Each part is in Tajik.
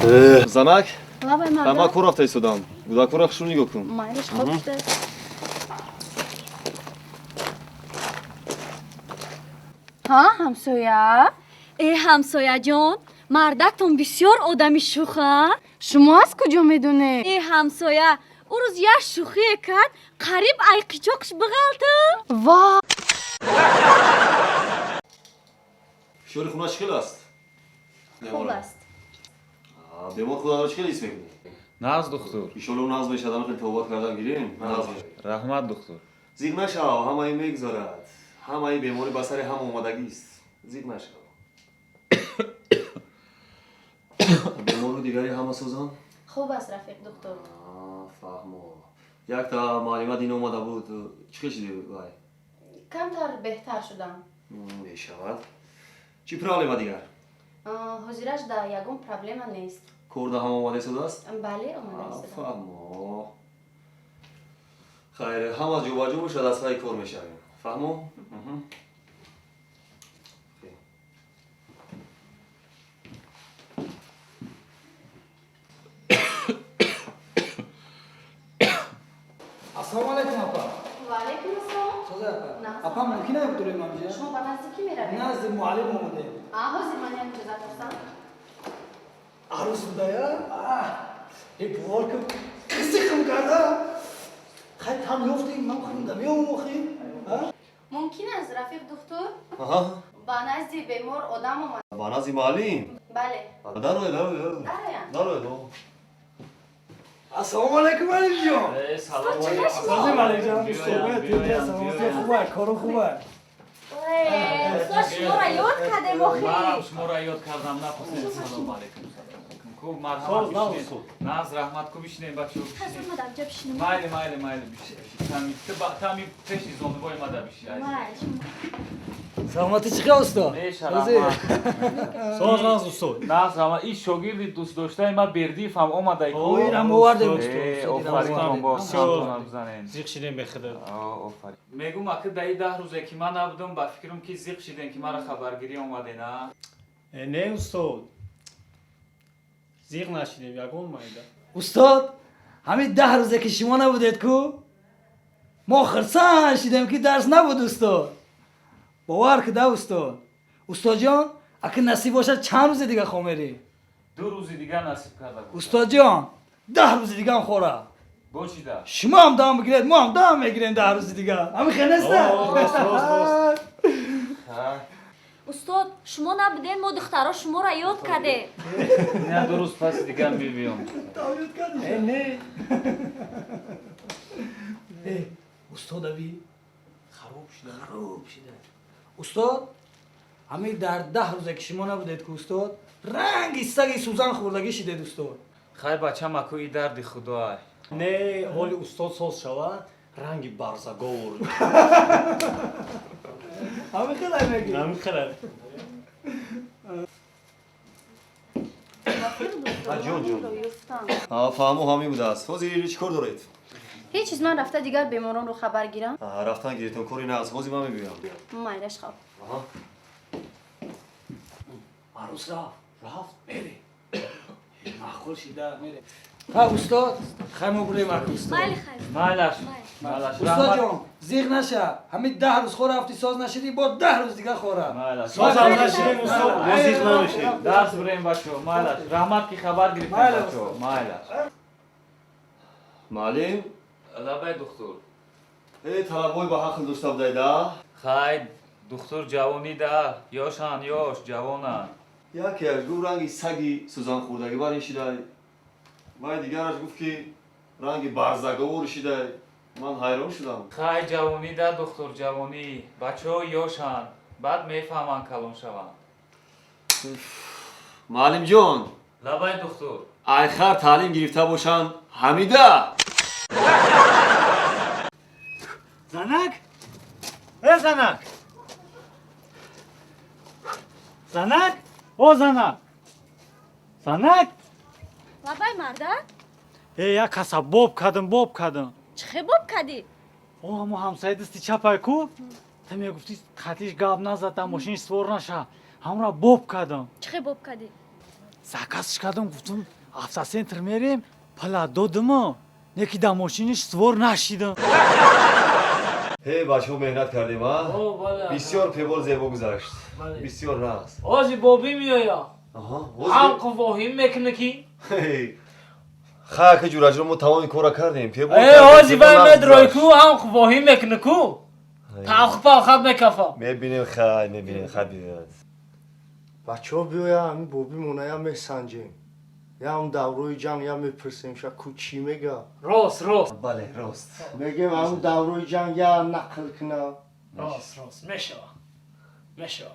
Zanak, Lava ama marda. korafta istodam. Buda koraf shuni gokun. Maylish qopishdi. Ha, hamsoya. همسایه جان مردکتون بسیار آدمی شوخه Shuma az kujo medune? همسایه او روز یه شوخی کرد قریب ای قیچاقش بغلته Va. Shori khuna chikil ast? Khob ast. Bemor khuda daro chikil ism megune. ناز دکتر Inshallah naz besh adam khil tawbat kardan girin. Naz besh. رحمت دکتر Zig nashav, hamai megzarad. Hamai bemori basari ham omadagi ist. Zig nashav. Bemor digari ham asozan? Khob ast rafiq doktor. Fahmo. Yak ta ma'lumat in omada bud. Chikil shidi vay? Kamtar behtar shudam. Meshavad. Chi problema digar? Hozirash da yagum problema nest. Korda ham omada isodast? Bale omada ist. فهمو خیر هم از جوباجو باشه دستگاه کار میشویم فهمو؟ السلام علیکم اپا. Va alaykum assalam. چطور اپا؟ اپا ممکنه بتونیم اینجا؟ Shuma ba nazdiki meravim? نزد معلم اومده. Hozir man ham ijoza qilsam. عروس بوده یا؟ این بوار که قصیقم کرده. خیلی هم یفتیم من خیلی میام مخیم. Mumkin ast rafiq doktor? آها Ba nazdi bemor odam omad. بانازی معلم Bale. داروی داروی Darayan. داروی دو السلام علیکم علی جان. سلام سلام علیکم جان. صحبت دیگه سلام خوبه کارو خوبه. استاد شما را یاد کرده منم مخی شما را یاد کردم نپسید سلام علیکم خوب ساز مرحمت ناز بشینید ناز رحمت کو بشینید بچه ها حضور بشینید مدام جا بشینیم مایل بشینید تامی پیشی زنده بای مده بشینید سلامتی چیکار استاد؟ میشه رحمت ساز ناز استاد. ناز رحمت این شاگردی دوست داشته ما بردیف هم اومده اوه اینم آورده آفرین کن با بسیار. سلام بزنین زیق شیدیم بخدا آفرین میگم اگه دایی 10 روزه که من نبودم با فکرم که زیق شدین که مرا خبرگیری اومده نه نه استاد زیق نشیدیم یگون مایده استاد همین 10 روزه که شما نبودید کو ما خرسان شدیم که درس نبود استاد. باور کده استاد جان اگه نصیب باشه چند روز دیگه خومیری 2 روز دیگه نصیب کرده بود استاد جان 10 روز دیگه هم خوره باشیده شما هم دام بگیرید ما هم دام میگیریم 10 روز دیگه همین خیلی راست. استاد شما نبودین ما دخترها شما را یاد کرده نه 2 روز پس دیگه میبیم نه استاد ابی خراب شده استاد همین در 10 روزه که شما نبودید که استاد رنگی سگی سوزن خوردگی شده استاد. خیر بچه مکوی درد خدا نه حالی استاد ساز شود رنگی برزگار همین خیلی میگی نمی خیلی فهمو همی بوده است حاضر چیکار دارید؟ هیچ چیز من رفته دیگر بیماران رو خبر گیرم. رفتن گیریتون کاری نه از حاضر من میبینم مایلش خواب. عروس رفت میره معقول شده میره. ها استاد خیمه بریم استاد. مایل خیر مالش استاد جان زیغ نشه همین 10 روز خور رفتی ساز نشدی با 10 روز دیگه خوره. مالش ساز هم نشیدیم استاد ما زیق نمیشیم درس بریم بچه ها مالش رحمت کی خبر گرفتیم بچه ها مالش معلم لبای دکتر ای طلبوی با حق داشته بودید خیر دکتر جوانی ده یاشان یاش جوانن یکی از گفت رنگی سگی سوزن خوردگی بر این شده و دیگرش گفت که رنگی برزگار شده من حیران شدم خیر جوانی ده دکتر جوانی بچه ها یاشن بعد میفهمن کلان شوند معلم جان لبای دکتر آخر تعلیم گرفته باشن حمیده زنک ای زنک زنک او زنک زنک لبای مردک ای یک کسا باب کردم چه باب کردی او همو همسایه دستی چپای کو تا میگفتی خطیش گاب نزد تا ماشین سوار نشه همرا باب کردم چه باب کردی заказ кардам гуфтам автоцентр мерем пула додиму неки дар мошиниш свор нашидам. هی بچه‌ها مهنت کردیم ها بله. بسیار پیوال زیبا گذشت بله. بسیار راست آزی بابی میایا آها هم قواهیم میکنه کی هی خاک جوراج رو ما تمام کارا کردیم پیوال ای آزی باید مدرای کو هم قواهیم میکنه کو پاخ میکفا میبینیم خای میبینیم خبیرت بچه ها بیا همین بابی مونه هم میسنجیم یا هم دوروی جنگ یا میپرسیم شا کو چی میگه راست بله راست میگیم هم دوروی جنگ یا نقل کنه راست میشه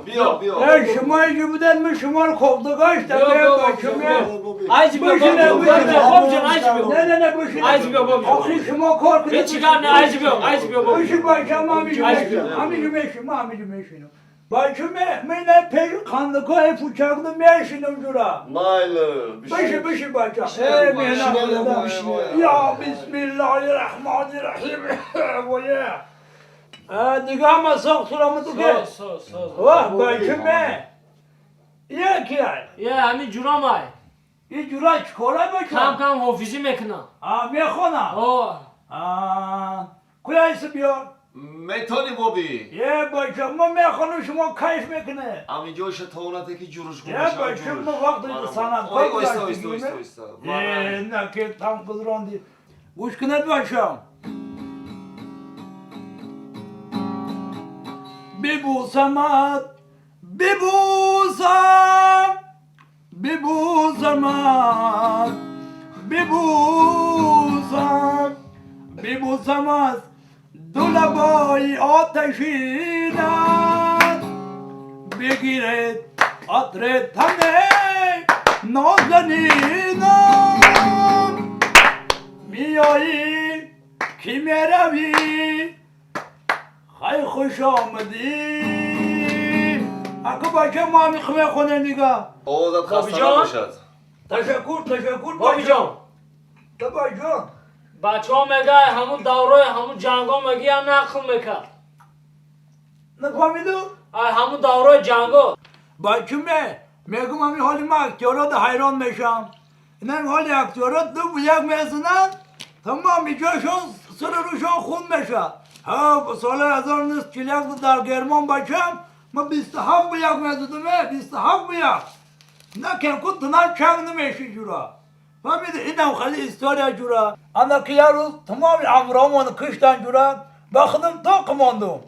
بیا بیا شما اینجا بودن من شما رو خوب داشتم ایزی بیا بابی خوب جان ایزی بیا نه باشید ایزی بیا بابی آخری شما کار کنید چیکار نه ایزی بیا بابی باشید باشم همینجا میشینم بچه من پیش خاندگاه پوچاقده میشینم جورا مایل بشه بچه مهنت یا بسم الله الرحمن الرحیم دیگه همه ساخت سلامت تو که واه بچه یکی یه همین جورا مای یه جورا چکوره بچه کم حافظی میکنه میخونم کجایست بیار میتونی بابی یه بچه ما میخونم شما کیف میکنه همینجا شتاونته که جورش یه بچه ما وقتی سنت اویستا نه که tam kızrandı. Kuş kınet başım. Bir bulsam at, bir bulsam at, bir bulsam at, dolabay ateşinden bir giret atret tane نازنینم میایی کی میروی خیلی خوش آمدی اگه بچه ما میخواه خونه دیگه آوازت خسته نباشد تشکر بابی جان بابی جان بچه ها میگه همون دوره همون جنگ ها میگه هم نقل میکرد نفهمیدو؟ همون دوره جنگ ها بچه میگم همین حالی ما اکتیارات حیران میشم اینم حالی اکتیارات دو یک میزنن تمام جاشون سر روشان خون میشه ها سال 1941 در گرمان بچم ما 27 یک میزدم 27 یک نکن کن تنها چنگ نمیشه جورا فهمید اینم خیلی استوریا جورا انا که یه روز تمام عمرامون کشتن جورا بخدم تا قماندم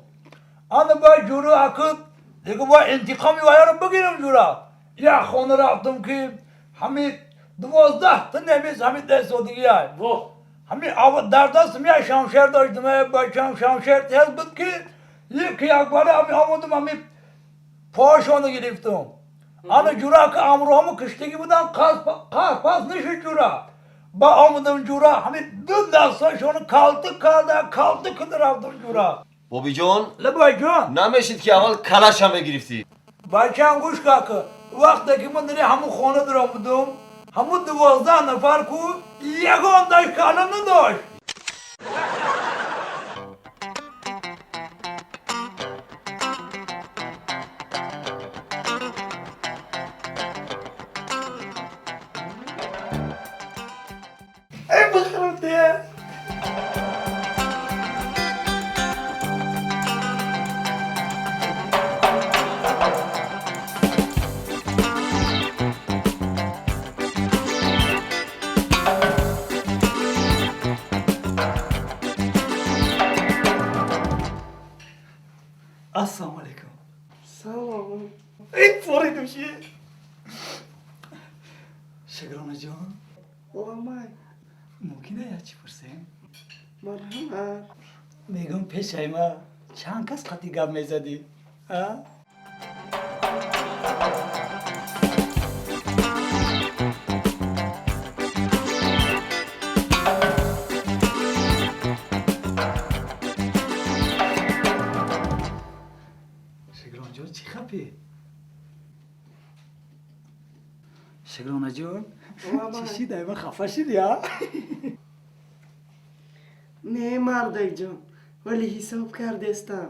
انا با جورا اکد دیگه با انتقامی وایرم بگیرم جورا یه خونه رفتم که همین 12 تا نمیز همین دست و دیگه همین در دستم یه شمشیر داشتم بچم شمشیر تیز بود که یکی اکبره همین آمودم همین پاشانو گرفتم انا جورا که امروهامو کشتگی بودن پاس نشد جورا با آمودم جورا همین دو دستاشونو کالته کده رفتم جورا بابی جان لبای جان نمیشید که اول کلش هم بگرفتی بچه‌ام گوش که وقتی که من در همون خانه درام بودم همون 12 نفر کو یگان داشت کلم نداشت ای بخورده السلام علیکم سلام این فوری دوشی شکرانه جان بابا من ممکنه یه چی پرسیم؟ مرحمت میگم پیش ما چند کس قطعی گپ میزدی؟ شکرانه جان چی خپی؟ شکرانه جان چیشی دایما خفه شدی ها؟ نه مردک جان ولی حساب کرده استم